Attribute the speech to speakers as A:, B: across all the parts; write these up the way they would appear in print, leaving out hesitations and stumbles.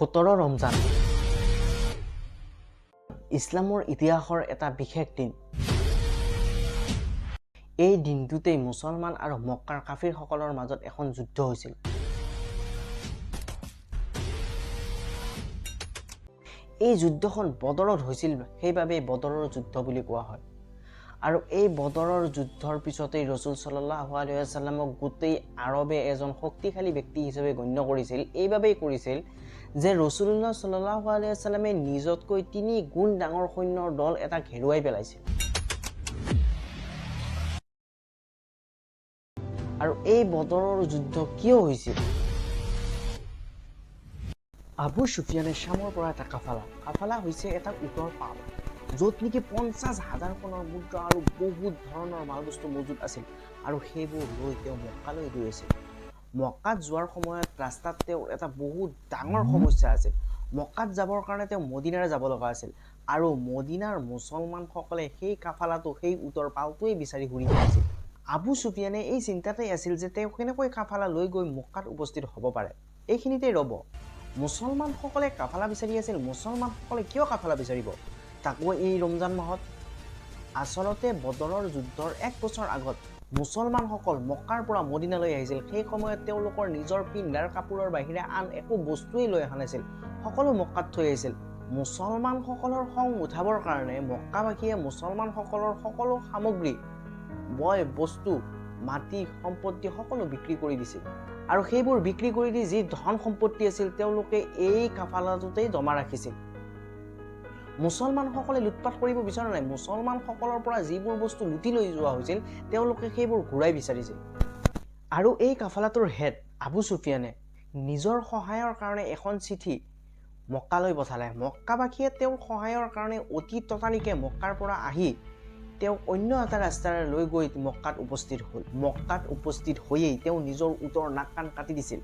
A: 17 ৰমজান ইছলামৰ ইতিহাসৰ এটা বিশেষ দিন। এই দিনটোতেই মুছলমান আৰু মক্কাৰ কাফিৰসকলৰ মাজত এখন যুদ্ধ হৈছিল। এই যুদ্ধখন বদৰত হৈছিল, সেইবাবে বদৰৰ যুদ্ধ বুলি কোৱা হয়। আৰু এই বদৰৰ যুদ্ধৰ পিছতেই ৰসুল সাল্লাল্লাহু আলাইহি ওয়াসাল্লামক গোটেই আৰবে এজন শক্তিশালী ব্যক্তি হিচাপে গণ্য কৰিছিল। এইবাবেই কৰিছিল যে ৰসুলুল্লাহ সাল্লাল্লাহু আলাইহি ওয়াসাল্লামে নিজতকৈ 3 গুণ ডাঙৰ সৈন্যৰ দল এটা ঘেৰুৱাই পেলাইছিল। আৰু এই বদৰৰ যুদ্ধ কিয় হৈছিল? আবু সুফিয়ানে শামৰ পৰা এটা কাফালা হৈছে এটা উটৰ পাল, য'ত নেকি 50,000 সোণৰ মুদ্ৰা আৰু বহুত ধৰণৰ মালবস্তু মজুত আছিল। আৰু সেইবোৰ লৈ তেওঁ মক্কালৈ গৈ আছিল। মক্কাত যোৱাৰ সময়ত ৰাস্তাত তেওঁৰ এটা বহুত ডাঙৰ সমস্যা আছিল। মক্কাত যাবৰ কাৰণে তেওঁ মদিনাৰে যাব লগা আছিল। আৰু মদিনাৰ মুছলমানসকলে সেই কাফালাটো, সেই উটৰ পালটোৱেই বিচাৰি ঘূৰি ফুৰিছিল। আবু সুফিয়ানে এই চিন্তাতেই আছিল যে তেওঁ কেনেকৈ কাফালা লৈ গৈ মক্কাত উপস্থিত হ'ব পাৰে। এইখিনিতেই ৰ'ব, মুছলমানসকলে কাফালা বিচাৰি আছিল। মুছলমানসকলে কিয় কাফালা বিচাৰিব, তাকো এই ৰমজান মাহত? আচলতে বদৰৰ যুদ্ধৰ 1 বছৰ আগত মুছলমানসকল মক্কাৰ পৰা মদিনালৈ আহিছিল। সেই সময়ত তেওঁলোকৰ নিজৰ পিন্ধাৰ কাপোৰৰ বাহিৰে আন একো বস্তুৱেই লৈ অহা নাছিল, সকলো মক্কাত থৈ আহিছিল। মুছলমানসকলৰ খং উঠাবৰ কাৰণে মক্কাবাসীয়ে মুছলমানসকলৰ সকলো সামগ্ৰী, বয় বস্তু, মাটি সম্পত্তি সকলো বিক্ৰী কৰি দিছিল। আৰু সেইবোৰ বিক্ৰী কৰি দি যি ধন সম্পত্তি আছিল তেওঁলোকে এই কাফালাটোতেই জমা ৰাখিছিল। মুছলমানসকলে লুটপাট কৰিব বিচৰা নাই। মুছলমানসকলৰ পৰা যিবোৰ বস্তু লুটি লৈ যোৱা হৈছিল তেওঁলোকে সেইবোৰ ঘূৰাই বিচাৰিছিল। আৰু এই কাফালাটোৰ হেড আবু সুফিয়ানে নিজৰ সহায়ৰ কাৰণে এখন চিঠি মক্কালৈ পঠালে। মক্কাবাসীয়ে তেওঁৰ সহায়ৰ কাৰণে অতি ততালিকে মক্কাৰ পৰা আহি তেওঁ অন্য এটা ৰাস্তাৰে লৈ গৈ মক্কাত উপস্থিত হ'ল। মক্কাত উপস্থিত হৈয়েই তেওঁ নিজৰ উটৰ নাক কাণ কাটি দিছিল।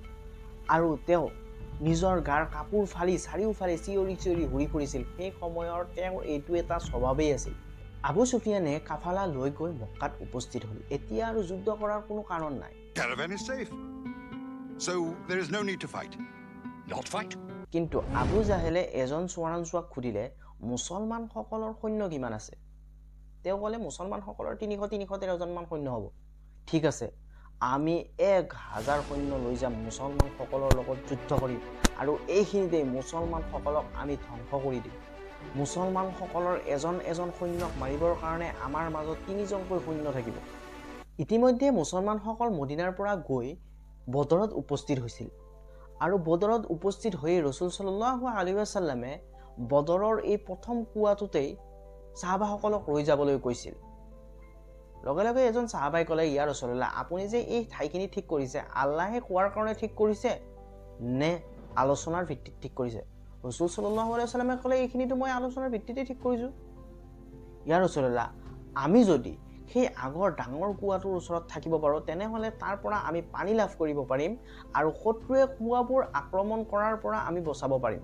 A: আৰু তেওঁ নিজৰ গাৰ কাপোৰ ফালি চাৰিওফালে চিঞৰি ঘূৰি ফুৰিছিল। সেই সময়ৰ তেওঁৰ এইটো এটা স্বভাৱেই আছিল। আবু সুফিয়ানে কাফালা লৈ গৈ মক্কাত উপস্থিত হ'ল। এতিয়া আৰু যুদ্ধ কৰাৰ কোনো কাৰণ নাই। কিন্তু আবু জাহেলে এজন চোৱাৰাংচোৱাক সুধিলে, মুছলমানসকলৰ সৈন্য কিমান আছে? তেওঁ ক'লে, মুছলমানসকলৰ 313 মান সৈন্য হ'ব। ঠিক আছে, আমি 1000 সৈন্য লৈ যাম, মুছলমানসকলৰ লগত যুদ্ধ কৰিম আৰু এইখিনিতেই মুছলমানসকলক আমি ধ্বংস কৰি দিম। মুছলমানসকলৰ এজন সৈন্যক মাৰিবৰ কাৰণে আমাৰ মাজত 3জনকৈ সৈন্য থাকিব। ইতিমধ্যে মুছলমানসকল মদিনাৰ পৰা গৈ বদৰত উপস্থিত হৈছিল। আৰু বদৰত উপস্থিত হৈয়ে ৰসুল সাল্লাল্লাহু আলাইহি ওয়াসাল্লামে বদৰৰ এই প্ৰথম কুৱাটোতেই সাহাবাসকলক ৰৈ যাবলৈ কৈছিল। লগে লগে এজন সাহাবাই ক'লে, ইয়া ৰাছূলুল্লাহ, আপুনি যে এই ঠাইখিনি ঠিক কৰিছে, আল্লাহে কোৱাৰ কাৰণে ঠিক কৰিছে নে আলোচনাৰ ভিত্তিত ঠিক কৰিছে? ৰসুল সাল্লাল্লাহু আলাইহি ওয়াসাল্লামে ক'লে, এইখিনিতো মই আলোচনাৰ ভিত্তিতে ঠিক কৰিছোঁ। ইয়া ৰাছূলুল্লাহ, আমি যদি সেই আগৰ ডাঙৰ কুৱাটোৰ ওচৰত থাকিব পাৰোঁ তেনেহ'লে তাৰ পৰা আমি পানী লাভ কৰিব পাৰিম আৰু শত্ৰুৱে কুৱাবোৰ আক্ৰমণ কৰাৰ পৰা আমি বচাব পাৰিম।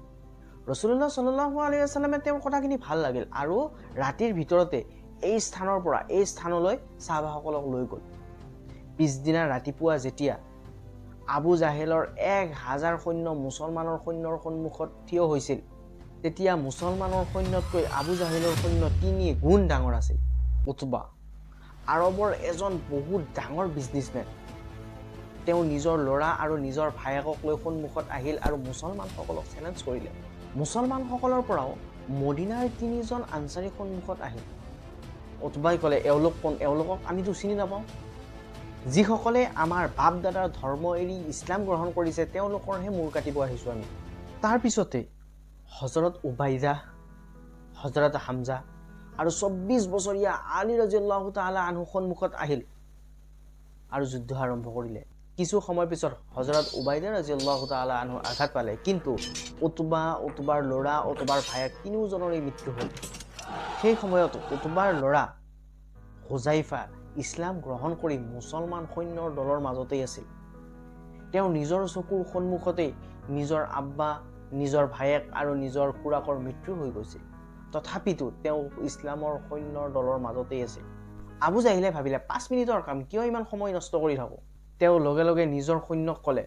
A: ৰসুলুল্লাহ সাল্লাল্লাহু আলাইহি ওয়াসাল্লামে তেওঁৰ কথাখিনি ভাল লাগিল আৰু ৰাতিৰ ভিতৰতে এই স্থানৰ পৰা এই স্থানলৈ সাহাবাসকলক লৈ গ'ল। পিছদিনা ৰাতিপুৱা যেতিয়া আবু জাহেলৰ 1000 সৈন্য মুছলমানৰ সৈন্যৰ সন্মুখত থিয় হৈছিল, তেতিয়া মুছলমানৰ সৈন্যতকৈ আবু জাহেলৰ সৈন্য 3 গুণ ডাঙৰ আছিল। উতবা আৰবৰ এজন বহুত ডাঙৰ বিজনেছমেন, তেওঁ নিজৰ ল'ৰা আৰু নিজৰ ভায়েকক লৈ সন্মুখত আহিল আৰু মুছলমানসকলক চেলেঞ্জ কৰিলে। মুছলমানসকলৰ পৰাও মদিনাৰ 3জন আনচাৰী সন্মুখত আহিল। উতবাই ক'লে, এওঁলোক কোন? এওঁলোকক আমিতো চিনি নাপাওঁ। যিসকলে আমাৰ বাপ দাদাৰ ধৰ্ম এৰি ইছলাম গ্ৰহণ কৰিছে তেওঁলোকৰহে মূৰ কাটিব আহিছোঁ আমি। তাৰপিছতে হজৰত উবাইদা, হজৰত হামজা আৰু 24 বছৰীয়া আলী ৰাদিয়াল্লাহু তাআলা আনহু সন্মুখত আহিল আৰু যুদ্ধ আৰম্ভ কৰিলে। কিছু সময় পিছত হজৰত উবাইদা ৰাদিয়াল্লাহু তাআলা আনহু আঘাত পালে, কিন্তু উতবাৰ ল'ৰা, উতবাৰ ভায়েক 3জনৰে মৃত্যু হ'ল। সেই সময়ত উতবাৰ ল'ৰা হুজাইফা ইছলাম গ্ৰহণ কৰি মুছলমান সৈন্যৰ দলৰ মাজতেই আছিল। তেওঁ নিজৰ চকুৰ সন্মুখতেই নিজৰ আব্বা, নিজৰ ভায়েক আৰু নিজৰ খুৰাকৰ মৃত্যু হৈ গৈছিল। তথাপিতো তেওঁ ইছলামৰ সৈন্যৰ দলৰ মাজতেই আছিল। আবু জাহিলে ভাবিলে, 5 মিনিটৰ কাম, কিয় ইমান সময় নষ্ট কৰি থাকোঁ? তেওঁ লগে লগে নিজৰ সৈন্যক ক'লে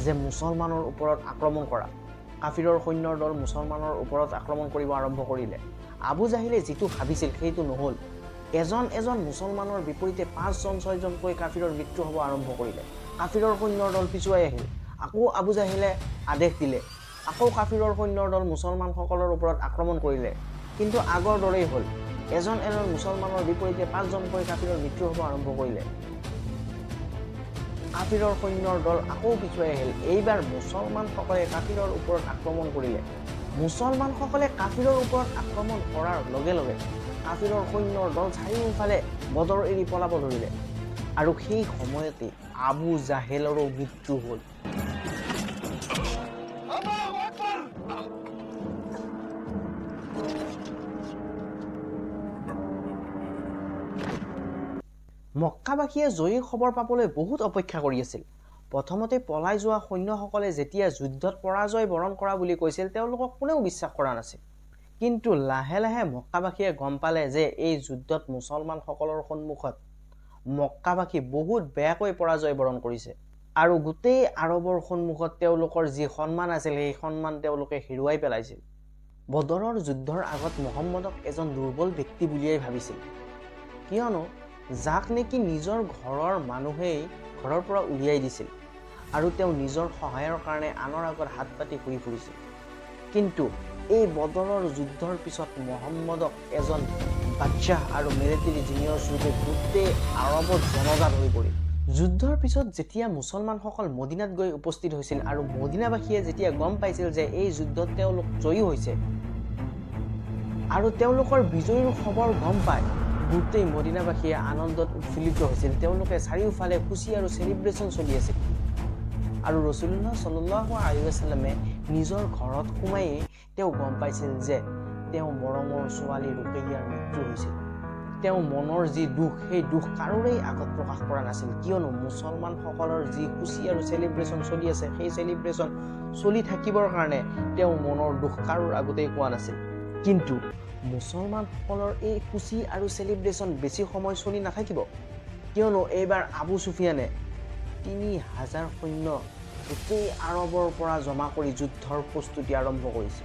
A: যে মুছলমানৰ ওপৰত আক্ৰমণ কৰা। কাফিৰৰ সৈন্যৰ দল মুছলমানৰ ওপৰত আক্ৰমণ কৰিব আৰম্ভ কৰিলে। আবু জাহিলে যিটো ভাবিছিল সেইটো নহ'ল। এজন এজন মুছলমানৰ বিপৰীতে 5-6জনকৈ কাফিৰৰ মৃত্যু হ'ব আৰম্ভ কৰিলে। কাফিৰৰ সৈন্যৰ দল পিছুৱাই আহিল। আকৌ আবু জাহিলে আদেশ দিলে। আকৌ কাফিৰৰ সৈন্যৰ দল মুছলমানসকলৰ ওপৰত আক্ৰমণ কৰিলে। কিন্তু আগৰ দৰেই হ'ল। এজন এজন মুছলমানৰ বিপৰীতে 5জনকৈ কাফিৰৰ মৃত্যু হ'ব আৰম্ভ কৰিলে। কাফিৰৰ সৈন্যৰ দল আকৌ পিছুৱাই আহিল। এইবাৰ মুছলমানসকলে কাফিৰৰ ওপৰত আক্ৰমণ কৰিলে। মুছলমানসকলে কাফিৰৰ ওপৰত আক্ৰমণ কৰাৰ লগে লগে কাফিৰৰ সৈন্যৰ দল চাৰিওফালে বদৰ এৰি পলাব ধৰিলে। আৰু সেই সময়তে আবু জাহেলৰো মৃত্যু হ'ল। মক্কাবাসীয়ে জয়ীৰ খবৰ পাবলৈ বহুত অপেক্ষা কৰি আছিল। প্ৰথমতে পলাই যোৱা সৈন্যসকলে যেতিয়া যুদ্ধত পৰাজয় বৰণ কৰা বুলি কৈছিল, তেওঁলোকক কোনেও বিশ্বাস কৰা নাছিল। কিন্তু লাহে লাহে মক্কাবাসীয়ে গম পালে যে এই যুদ্ধত মুছলমানসকলৰ সন্মুখত মক্কাবাসী বহুত বেয়াকৈ পৰাজয় বৰণ কৰিছে। আৰু গোটেই আৰবৰ সন্মুখত তেওঁলোকৰ যি সন্মান আছিল সেই সন্মান তেওঁলোকে হেৰুৱাই পেলাইছিল। বদৰৰ যুদ্ধৰ আগত মহম্মদক এজন দুৰ্বল ব্যক্তি বুলিয়েই ভাবিছিল, কিয়নো যাক নেকি নিজৰ ঘৰৰ মানুহেই ঘৰৰ পৰা উলিয়াই দিছিল আৰু তেওঁ নিজৰ সহায়ৰ কাৰণে আনৰ আগত হাত পাতি ঘূৰি ফুৰিছিল। কিন্তু এই বদৰৰ যুদ্ধৰ পিছত মহম্মদক এজন বাদশ্বাহ আৰু মিলিটাৰী জিনিয়ছ ৰূপে গোটেই আৰবত জনজাত হৈ পৰিল। যুদ্ধৰ পিছত যেতিয়া মুছলমানসকল মদিনাত গৈ উপস্থিত হৈছিল আৰু মদিনাবাসীয়ে যেতিয়া গম পাইছিল যে এই যুদ্ধত তেওঁলোক জয়ী হৈছে আৰু তেওঁলোকৰ বিজয়ীৰ খবৰ গম পায়, গোটেই মদিনাবাসীয়ে আনন্দত উৎফুল্লিত হৈছিল। তেওঁলোকে চাৰিওফালে খুচি আৰু চেলিব্ৰেশ্যন চলি আছিল। আৰু ৰাসূলুল্লাহ সাল্লাল্লাহু আলাইহি ওয়াসাল্লামে নিজৰ ঘৰত সোমায়েই তেওঁ গম পাইছিল যে তেওঁ মৰমৰ ছোৱালী ৰুকৈয়াৰ মৃত্যু হৈছিল। তেওঁ মনৰ যি দুখ সেই দুখ কাৰোৰেই আগত প্ৰকাশ কৰা নাছিল, কিয়নো মুছলমানসকলৰ যি খুচি আৰু চেলিব্ৰেশ্যন চলি আছে সেই চেলিব্ৰেশ্যন চলি থাকিবৰ কাৰণে তেওঁ মনৰ দুখ কাৰোৰ আগতেই কোৱা নাছিল। কিন্তু মুছলমানসকলৰ এই খুচি আৰু চেলিব্ৰেশ্যন বেছি সময় চলি নাথাকিব, কিয়নো এইবাৰ আবু চুফিয়ানে 3000 সৈন্য গোটেই আৰবৰ পৰা জমা কৰি যুদ্ধৰ প্ৰস্তুতি আৰম্ভ কৰিছে।